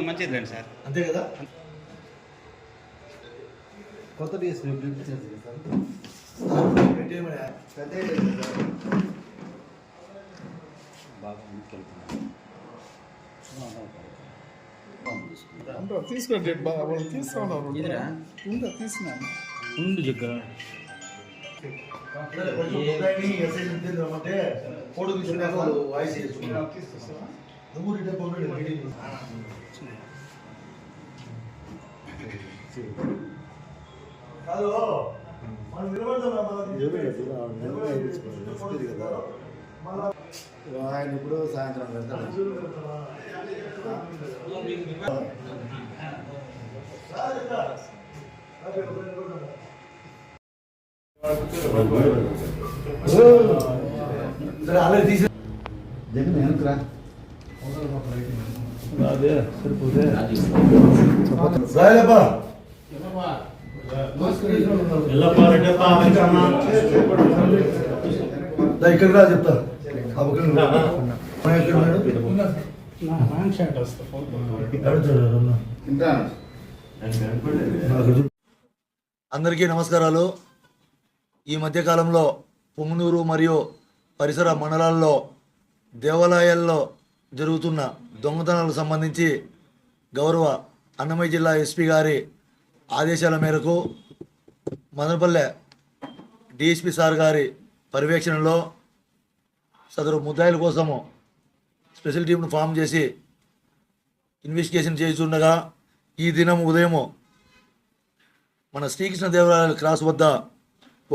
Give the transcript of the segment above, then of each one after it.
మంచిది రండి సార్, అంతే కదా. కొత్త డిఎస్పీ తీసుకోండి వాళ్ళు తీసుకున్నారు తీసినా ఉండు జగ్గ ఫోటో తీసుకున్నాక వాయిస్ కాదు ఆయన ఇప్పుడు సాయంత్రం వెళ్తాడు. జగన్ వెనకరా అదే సరిపోతే ఇక్కడ రా చెప్తా. అందరికీ నమస్కారాలు. ఈ మధ్యకాలంలో పొంగనూరు మరియు పరిసర మండలాల్లో దేవాలయాల్లో జరుగుతున్న దొంగతనాలకు సంబంధించి గౌరవ అన్నమయ్య జిల్లా ఎస్పీ గారి ఆదేశాల మేరకు మదనపల్లె డిఎస్పీ సార్ గారి పర్యవేక్షణలో సదరు ముద్దాయిల కోసము స్పెషల్ టీంను ఫామ్ చేసి ఇన్వెస్టిగేషన్ చేస్తుండగా ఈ దినం ఉదయము మన శ్రీకృష్ణదేవరాయల క్రాస్ వద్ద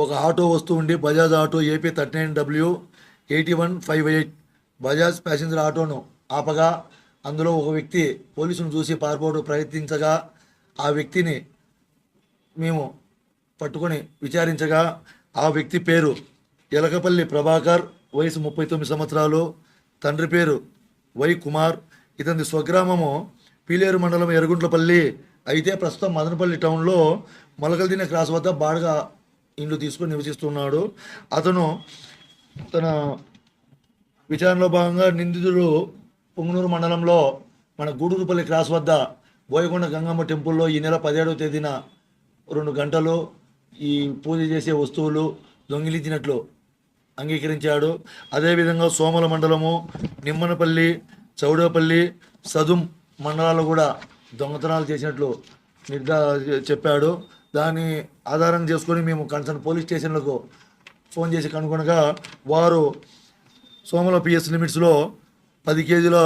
ఒక ఆటో వస్తూ ఉండి Bajaj auto AP 39W8158 Bajaj passenger ఆటోను ఆపగా అందులో ఒక వ్యక్తి పోలీసును చూసి పారిపోవడం ప్రయత్నించగా ఆ వ్యక్తిని మేము పట్టుకొని విచారించగా ఆ వ్యక్తి పేరు ఎలకపల్లి ప్రభాకర్, వయసు 39 సంవత్సరాలు, తండ్రి పేరు వై కుమార్. ఇతని స్వగ్రామము పీలేరు మండలం ఎర్రగుంట్లపల్లి. అయితే ప్రస్తుతం మదనపల్లి టౌన్లో మొలకల్దిన క్రాస్ వద్ద బాడగా ఇండ్లు తీసుకొని నివసిస్తున్నాడు. అతను తన విచారణలో భాగంగా నిందితుడు పొంగనూరు మండలంలో మన గూడూరుపల్లి క్రాస్ వద్ద బోయకొండ గంగమ్మ టెంపుల్లో ఈ నెల 17వ తేదీన 2 గంటలు ఈ పూజ చేసే వస్తువులు దొంగిలించినట్లు అంగీకరించాడు. అదేవిధంగా సోమల మండలము, నిమ్మనపల్లి, చౌడపల్లి, సదుం మండలాల్లో కూడా దొంగతనాలు చేసినట్లు చెప్పాడు. దాన్ని ఆధారం చేసుకొని మేము కన్సర్న్ పోలీస్ స్టేషన్లకు ఫోన్ చేసి కనుగొనగా వారు సోమల పిఎస్ లిమిట్స్లో 10 కేజీల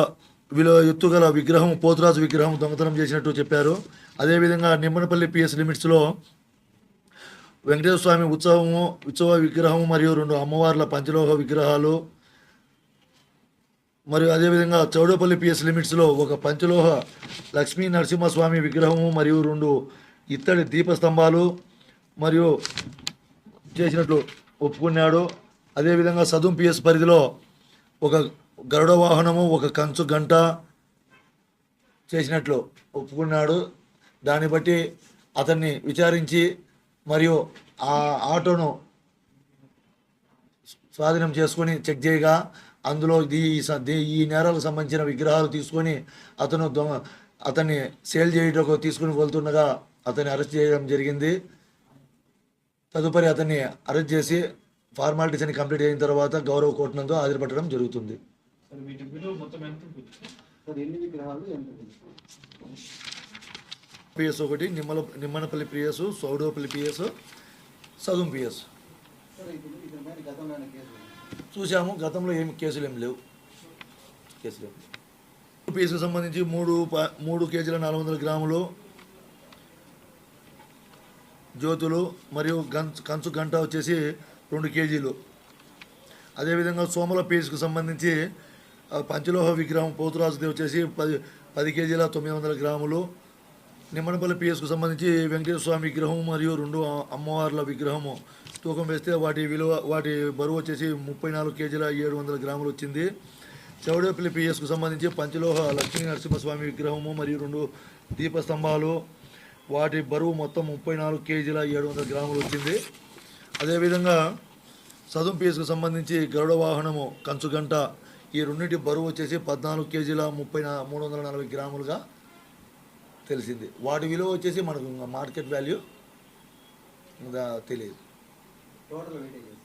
ఎత్తుగల విగ్రహం, పోతురాజు విగ్రహం దొంగతనం చేసినట్టు చెప్పారు. అదేవిధంగా నిమ్మనపల్లి పిఎస్ లిమిట్స్లో వెంకటేశ్వర స్వామి ఉత్సవ విగ్రహము మరియు 2 అమ్మవార్ల పంచలోహ విగ్రహాలు, మరియు అదేవిధంగా చౌడపల్లి పిఎస్ లిమిట్స్లో ఒక పంచలోహ లక్ష్మీ నరసింహస్వామి విగ్రహము మరియు 2 ఇత్తడి దీపస్తంభాలు మరియు చేసినట్లు ఒప్పుకున్నాడు. అదేవిధంగా సదుం పిఎస్ పరిధిలో ఒక గరుడ వాహనము, ఒక కంచు గంట చేసినట్లు ఒప్పుకున్నాడు. దాన్ని బట్టి అతన్ని విచారించి మరియు ఆ ఆటోను స్వాధీనం చేసుకొని చెక్ చేయగా అందులో ఈ నేరాలకు సంబంధించిన విగ్రహాలు తీసుకొని అతన్ని సేల్ చేయటకు తీసుకుని వెళ్తుండగా అతన్ని అరెస్ట్ చేయడం జరిగింది. తదుపరి అతన్ని అరెస్ట్ చేసి ఫార్మాలిటీస్ అని కంప్లీట్ అయిన తర్వాత గౌరవ కోర్టు నందు హాజరుపట్టడం జరుగుతుంది. పిఎస్ ఒకటి Nimmanapalli PS, Soudopalli PS, Sadum PS చూసాము. గతంలో కేసులు ఏమి లేవు. పిఎస్కి సంబంధించి 3 కేజీల 400 గ్రాములు జ్యోతులు మరియు కంచు గంట వచ్చేసి 2 కేజీలు. అదేవిధంగా సోమల పిఎస్కి సంబంధించి పంచలోహ విగ్రహం పోతురాజుది వచ్చేసి 10 కేజీల 900 గ్రాములు. నిమ్మనపల్లి పిఎస్కు సంబంధించి వెంకటేశ్వర స్వామి విగ్రహం మరియు 2 అమ్మవార్ల విగ్రహము తూకం వేస్తే వాటి బరువు వచ్చేసి 34 కేజీల 700 గ్రాములు వచ్చింది. చౌడేపల్లి పిఎస్కు సంబంధించి పంచలోహ లక్ష్మీ నరసింహస్వామి విగ్రహము మరియు 2 దీపస్తంభాలు వాటి బరువు మొత్తం 34 కేజీల 700 గ్రాములు వచ్చింది. అదేవిధంగా సదుం పీసుకు సంబంధించి గరుడ వాహనము కంచుగంట ఈ రెండింటి బరువు వచ్చేసి 14 కేజీల 340 గ్రాములుగా తెలిసింది. వాటి విలువ వచ్చేసి మనకు మార్కెట్ వాల్యూ ఇంకా తెలియదు. Total weight